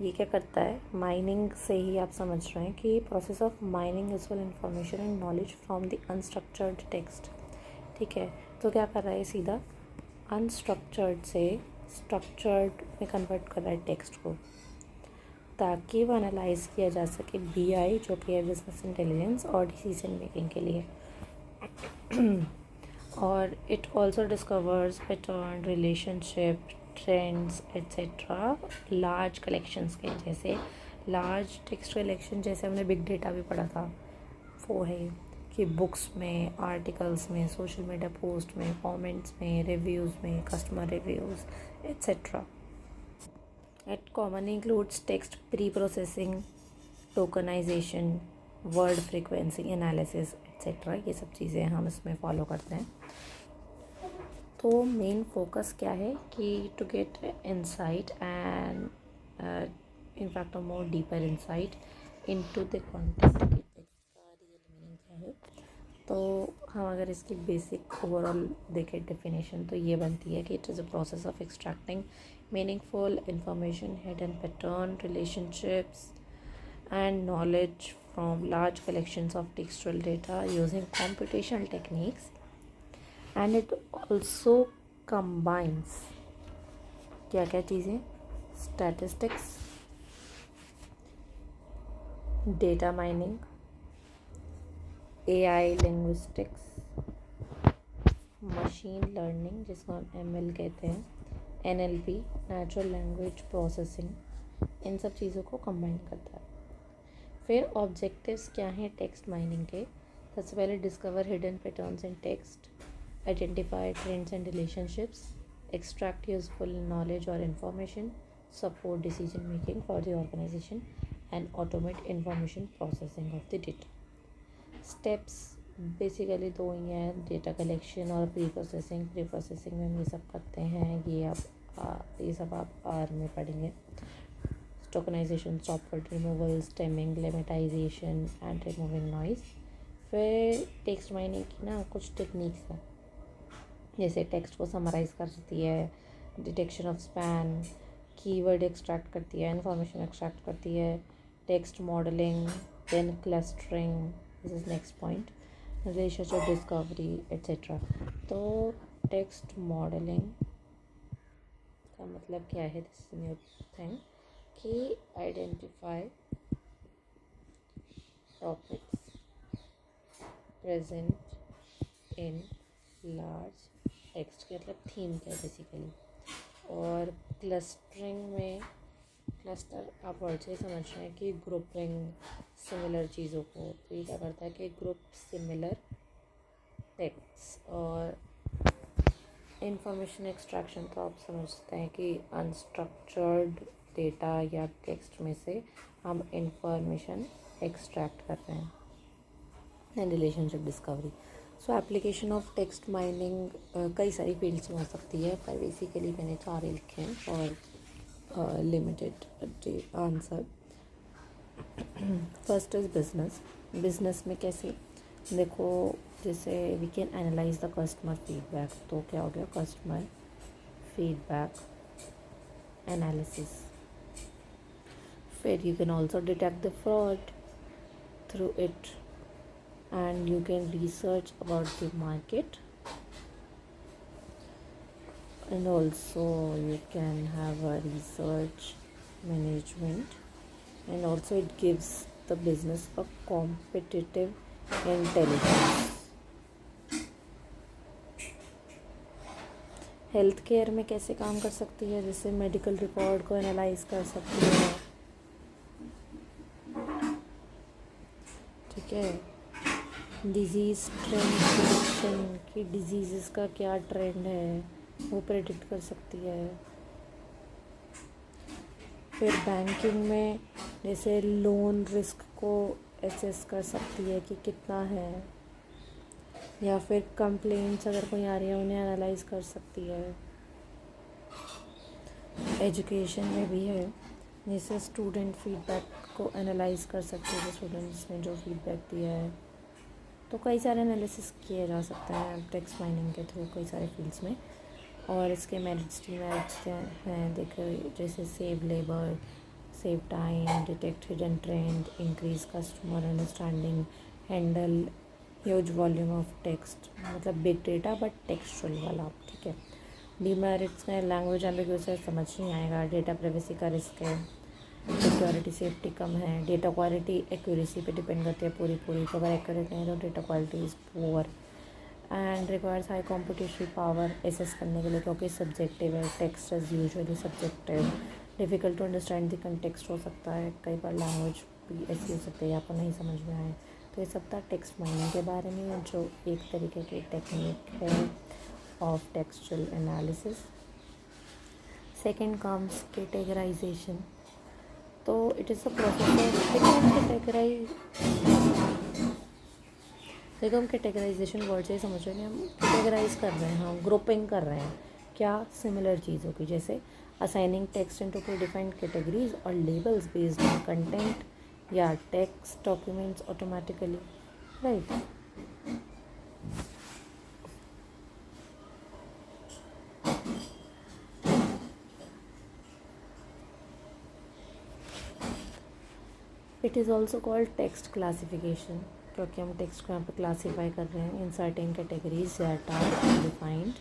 ये क्या करता है, माइनिंग से ही आप समझ रहे हैं कि process of mining visual information and knowledge from the unstructured text. ठीक है, तो क्या कर रहा है, सीधा अनस्ट्रक्चर्ड से स्ट्रक्चर्ड में कन्वर्ट कर रहा है टेक्स्ट को ताकि वो एनालाइज किया जा सके BI जो कि है बिजनेस इंटेलिजेंस और डिसीजन मेकिंग के लिए। और it also discovers pattern, relationship, trends etcetera large collections के। जैसे लार्ज टेक्स्ट कलेक्शन जैसे हमने बिग डेटा भी पढ़ा था, वो है कि बुक्स में, आर्टिकल्स में, सोशल मीडिया पोस्ट में, कमेंट्स में, रिव्यूज़ में, customer reviews etcetera. It commonly includes text pre-processing, tokenization, word frequency analysis etc. ये सब चीज़ें हम इसमें फॉलो करते हैं। तो मेन फोकस क्या है कि to get insight and in fact a more deeper insight into the content कि टेक्स्ट का रियल मीनिंग क्या है। तो हम अगर इसकी बेसिक ओवरऑल देखें डेफिनेशन तो ये बनती है कि it is a process of extracting meaningful information, hidden pattern, relationships and knowledge from large collections of textual data using computational techniques, and it also combines क्या क्या चीज़ें, statistics, data mining, AI linguistics, machine learning जिसको हम ML कहते हैं, NLP natural language processing, इन सब चीज़ों को कंबाइन करता है। फिर ऑब्जेक्टिव्स क्या हैं टेक्स्ट माइनिंग के। सबसे पहले discover hidden patterns in text, identify trends and relationships, extract useful knowledge और information, support decision making for the organization and automate information processing of the data. Steps basically 2 ही हैं, data collection और pre processing में हम ये सब करते हैं। ये सब आप आर में पढ़ेंगे। Tokenization, software removal, stemming, lemmatization and removing noise. फिर टेक्स्ट माइनिंग की ना कुछ टेक्निक्स हैं, जैसे टेक्स्ट को समराइज़ करती है, detection of spam, keyword extract करती है, इन्फॉर्मेशन एक्सट्रैक्ट करती है, text modeling, then clustering, this is next point, relationship discovery etcetera. तो टेक्स्ट मॉडलिंग का मतलब क्या है, दिस इज न्यू थिंग कि identify topics present in large text, मतलब थीम क्या है बेसिकली। और क्लस्टरिंग में, क्लस्टर आप वर्ड से समझ रहे हैं कि ग्रुपिंग सिमिलर चीज़ों को, तो ये क्या करता है कि ग्रुप सिमिलर टेक्स्ट। और इंफॉर्मेशन एक्सट्रैक्शन तो आप समझते हैं कि अनस्ट्रक्चर्ड डेटा या टेक्स्ट में से हम इंफॉर्मेशन एक्सट्रैक्ट कर रहे हैं। And relationship discovery. So application of text mining कई सारी फील्ड्स में हो सकती है, पर बेसिकली मैंने 4 ही लिखे हैं और limited answer. First is business. Business में कैसे, देखो जैसे we can analyze the customer feedback, तो क्या हो गया कस्टमर फीडबैक एनालिसिस. फिर you can also detect the fraud through it, and you can research about the market, and also you can have a research management, and also it gives the business a competitive intelligence. Health care में कैसे काम कर सकती है, जैसे medical record को analyse कर सकती है. ठीक है. डिजीज़ ट्रेंड प्रिडिक्शन कि डिजीज़ का क्या ट्रेंड है वो प्रेडिक्ट कर सकती है. फिर बैंकिंग में जैसे लोन रिस्क को एसेस कर सकती है कि कितना है, या फिर कंप्लेंट्स अगर कोई आ रही है उन्हें एनालाइज कर सकती है. एजुकेशन में भी है, जैसे स्टूडेंट फीडबैक को एनालाइज कर सकते हैं, स्टूडेंट्स ने जो फीडबैक दिया है. तो कई सारे एनालिसिस किए जा सकते हैं टेक्स्ट माइनिंग के थ्रू कई सारे फील्ड्स में. और इसके मेरिट्स डीमेरिट्स हैं देखो, जैसे save labour, save time, detect hidden trend, increase customer understanding, handle huge volume of text, मतलब बिग डेटा बट टेक्सचुअल वाला. ठीक है. डीमेरिट्स में लैंग्वेज एम्बिग्यूअस है, समझ नहीं आएगा, डेटा प्राइवेसी का रिस्क है, सिक्योरिटी सेफ्टी कम है, डेटा क्वालिटी एक्यूरेसी पे डिपेंड करती है पूरी. तो अगर एक्यूरेट नहीं है तो data quality is poor, and requires high computation power assess करने के लिए, क्योंकि सब्जेक्टिव है. Text is usually subjective, difficult to understand the context हो सकता है, कई बार लैंग्वेज भी ऐसी हो सकती है आपको नहीं समझ में आए. तो ये सब था टेक्स्ट माइनिंग के बारे में, जो एक तरीके की टेक्निक है of textual analysis. Second comes categorization. तो इट इज़ अ प्रोसेस देखो हम कैटेगराइजेशन वर्ड से ही समझ रहे हैं, हम कैटेगराइज कर रहे हैं, हम ग्रुपिंग कर रहे हैं क्या सिमिलर चीज़ों की, जैसे assigning text into pre defined categories और लेबल्स बेस्ड ऑन कंटेंट या text documents automatically. Right. It is also called text classification, क्योंकि हम टेक्स्ट को यहाँ पे क्लासीफाई कर रहे हैं in certain categories that are defined.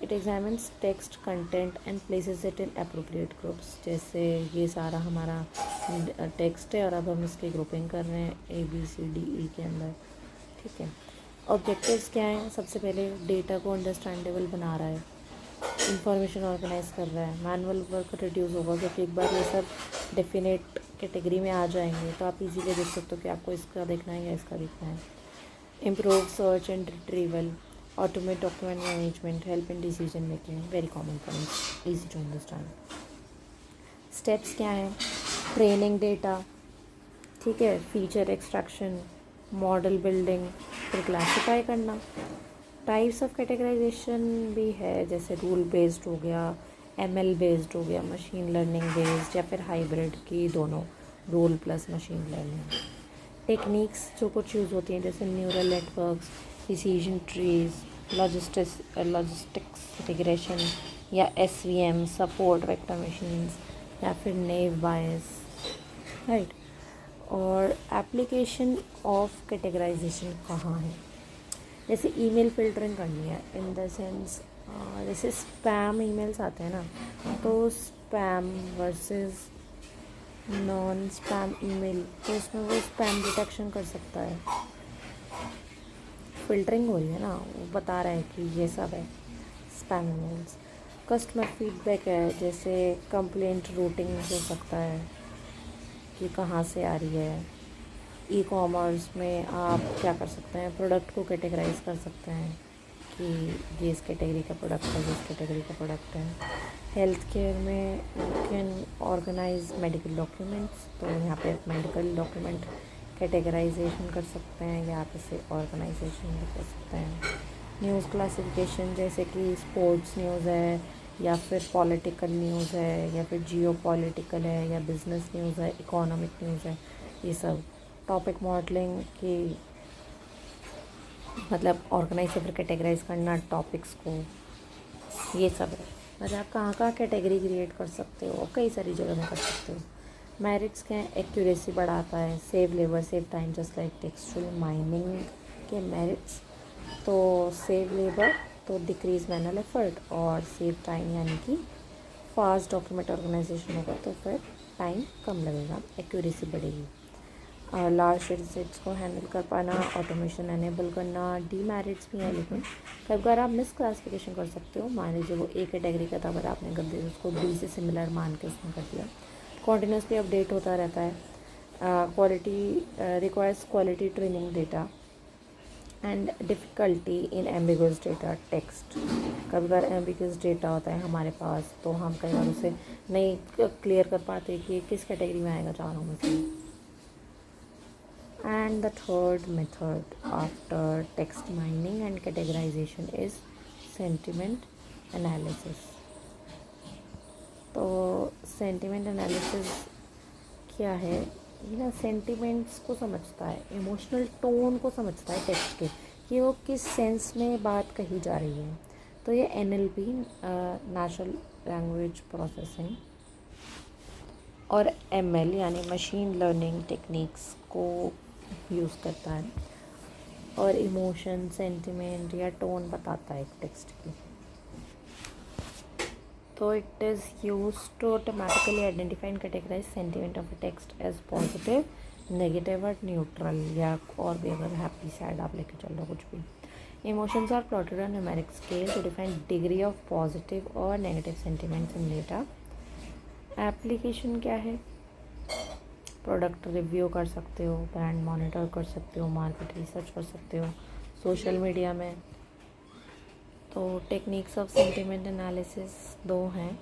It examines text content and places it in appropriate groups. जैसे ये सारा हमारा टेक्स्ट है और अब हम इसकी ग्रुपिंग कर रहे हैं ABCDE के अंदर. ठीक है. ऑब्जेक्टिव्स क्या हैं, सबसे पहले डेटा को अंडरस्टैंडेबल बना रहा है, इंफॉर्मेशन ऑर्गेनाइज कर रहा है, मैनुअल वर्क रिड्यूस होगा, क्योंकि एक बार ये सब डेफिनेट कैटेगरी में आ जाएंगे तो आप इजीली देख सकते हो कि आपको इसका देखना है या इसका देखना है. Improve search and retrieval, automate document management, help in decision making, very common points, easy to understand. Steps क्या हैं, ट्रेनिंग डेटा, ठीक है, फीचर एक्सट्रैक्शन, मॉडल बिल्डिंग, फिर क्लासीफाई करना. टाइप्स ऑफ कैटेगराइजेशन भी है, जैसे रूल बेस्ड हो गया, ML बेस्ड हो गया, मशीन लर्निंग बेस्ड, या फिर हाइब्रिड की दोनों, rule plus machine learning. Techniques जो कुछ यूज़ होती हैं, जैसे neural networks, decision trees, logistics regression, या SVM, सपोर्ट वेक्टर मशीन्स, या फिर नेव बायस. राइट. और एप्लीकेशन ऑफ कैटेगराइजेशन कहाँ है, जैसे ईमेल फ़िल्टरिंग करनी है, इन द सेंस जैसे स्पैम ईमेल्स आते हैं ना, तो spam versus non spam email, तो उसमें वो स्पैम डिटेक्शन कर सकता है. फ़िल्टरिंग हो रही है ना, वो बता रहा है कि ये सब है स्पैम ईमेल्स. कस्टमर फीडबैक है, जैसे कंप्लेंट रूटिंग हो सकता है कि कहाँ से आ रही है. ई कॉमर्स में आप क्या कर सकते हैं, प्रोडक्ट को कैटेगराइज कर सकते हैं कि ये इस कैटेगरी का प्रोडक्ट है, ये इस कैटेगरी का प्रोडक्ट है. हेल्थ केयर में you can organize medical documents, तो यहाँ पे मेडिकल डॉक्यूमेंट कैटेगराइजेशन कर सकते हैं या आप इसे ऑर्गेनाइजेशन भी कर सकते हैं. न्यूज़ क्लासिफिकेशन, जैसे कि स्पोर्ट्स न्यूज़ है, या फिर पॉलिटिकल न्यूज़ है, या फिर जियो पॉलिटिकल है, या बिज़नेस न्यूज़ है, इकोनॉमिक न्यूज़ है, ये सब. टॉपिक मॉडलिंग की मतलब ऑर्गेनाइज या फिर कैटेगराइज करना टॉपिक्स को, ये सब है। मतलब आप कहाँ कहाँ कैटेगरी क्रिएट कर सकते हो, कई सारी जगह में कर सकते हो। मेरिट्स क्या है, एक्यूरेसी बढ़ाता है, save labour save time just like textual mining के मेरिट्स। तो सेव लेबर तो डिक्रीज मैनुअल एफर्ट, और सेव टाइम यानी कि फास्ट डॉक्यूमेंट ऑर्गेनाइजेशन होगा तो फिर टाइम कम लगेगा, एक्यूरेसी बढ़ेगी। लार्ज डेटासेट्स को हैंडल कर पाना, ऑटोमेशन एनेबल करना, डीमेरिट्स भी हैं, लेकिन कई बार आप मिस क्लासिफिकेशन कर सकते हो। मान लीजिए वो ए कैटेगरी का था बट आपने कर दिया उसको बी से सिमिलर मान के उसने कर दिया। कॉन्टीन्यूसली अपडेट होता रहता है। Quality requires quality training data and difficulty in ambiguous data text. कभी बार एम्बिगुअस डेटा होता है हमारे पास, तो हम कई बार उसे नहीं क्लियर कर पाते कि किस कैटेगरी में आएगा चारों में से। And the third method after text mining and categorization is sentiment analysis. तो sentiment analysis क्या है, ये ना सेंटिमेंट्स को समझता है, इमोशनल टोन को समझता है टेक्स्ट के, कि वो किस सेंस में बात कही जा रही है। तो ये NLP नेचुरल लैंग्वेज प्रोसेसिंग और ML यानी मशीन लर्निंग टेक्निक्स को यूज़ करता है, और इमोशन सेंटिमेंट या टोन बताता है एक टेक्स्ट की। तो it is use to automatically identify and categorize sentiment of a text as positive, negative और न्यूट्रल, या और भी अगर हैप्पी सैड आप लेके चल रहे हो कुछ भी। Emotions are plotted on numeric scale to define degree of positive और negative sentiments in data. Application क्या है, प्रोडक्ट रिव्यू कर सकते हो, ब्रांड मॉनिटर कर सकते हो, मार्केट रिसर्च कर सकते हो, सोशल मीडिया में। तो टेक्निक्स ऑफ सेंटिमेंट एनालिसिस दो हैं,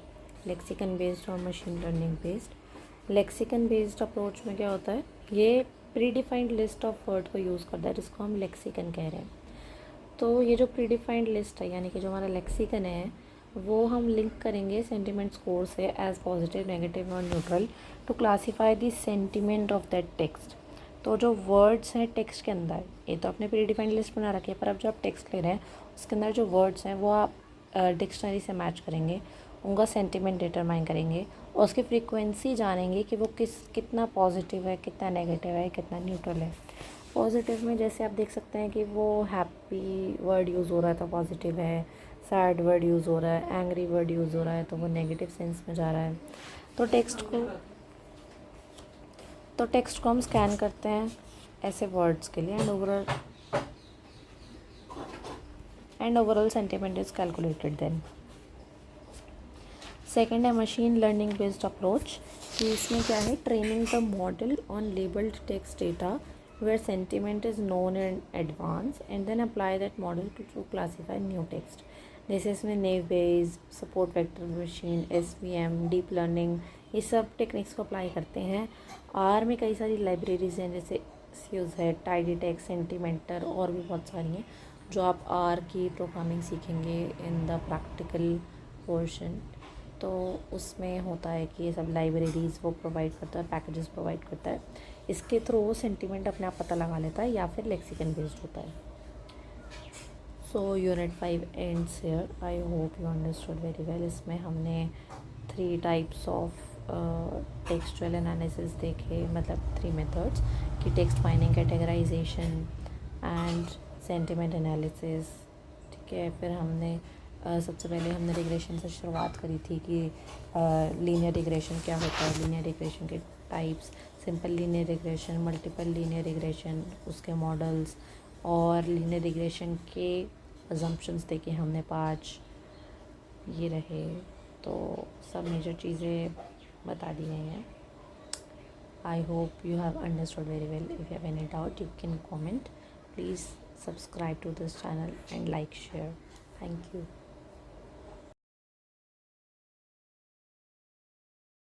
लेक्सिकन बेस्ड और machine learning based. Lexicon based approach में क्या होता है, ये pre defined list of word को यूज़ करता है, जिसको हम लेक्सिकन कह रहे हैं। तो ये जो प्री डिफाइंड लिस्ट है, यानी कि जो हमारा लेक्सिकन है, वो हम लिंक करेंगे सेंटिमेंट स्कोर से एज पॉजिटिव, नेगेटिव और neutral to classify the sentiment of that text. तो जो वर्ड्स हैं टेक्स्ट के अंदर, ये तो आपने प्री डिफाइंड लिस्ट बना रखी है, पर अब जो आप टेक्स्ट ले रहे हैं उसके अंदर जो वर्ड्स हैं वो आप डिक्शनरी से मैच करेंगे, उनका सेंटिमेंट डिटरमाइन करेंगे और उसकी फ्रीक्वेंसी जानेंगे कि वो कितना पॉजिटिव है, कितना नेगेटिव है, कितना न्यूट्रल है। पॉजिटिव में जैसे आप देख सकते हैं कि वो हैप्पी वर्ड यूज़ हो रहा है तो पॉजिटिव है, सैड वर्ड यूज़ हो रहा है, एंग्री वर्ड यूज़ हो रहा है तो वो नेगेटिव सेंस में जा रहा है। तो टेक्स्ट को हम स्कैन करते हैं ऐसे वर्ड्स के लिए, and overall sentiment is calculated then. Second है मशीन लर्निंग बेस्ड अप्रोच, कि इसमें क्या है, training the model on labelled text data where sentiment is known in advance and then apply that model to classify new text. जैसे इसमें naive Bayes, support vector machine, SVM, deep learning, ये सब techniques को apply करते हैं। Are में कई सारी लाइब्रेरीज हैं, जैसे स्यूज है, टाइडी टेक्स्ट, सेंटीमेंटर और भी बहुत सारी हैं जो आप आर की प्रोग्रामिंग सीखेंगे इन द प्रैक्टिकल पोर्शन। तो उसमें होता है कि ये सब लाइब्रेरीज़ वो प्रोवाइड करता है, पैकेजेस प्रोवाइड करता है, इसके थ्रू वो सेंटिमेंट अपने आप पता लगा लेता है, या फिर लेक्सिकन बेस्ड होता है। So unit 5 ends here, I hope you understood very well. इसमें हमने 3 टाइप्स ऑफ टेक्सचुअल एनालिसिस देखे, मतलब 3 मेथड्स, कि text mining, categorization and sentiment analysis. ठीक है, फिर हमने सबसे पहले हमने रिग्रेशन से शुरुआत करी थी कि लीनियर रिग्रेशन क्या होता है, लीनियर रिग्रेशन के types, simple linear regression, multiple linear regression, उसके मॉडल्स, और लीनियर रिग्रेशन के अजम्पशंस देखे हमने 5, ये रहे। तो सब मेजर चीज़ें बता दी गई हैं। I hope you have understood very well. If you have any doubt, you can comment. Please subscribe to this channel and like, share. Thank you.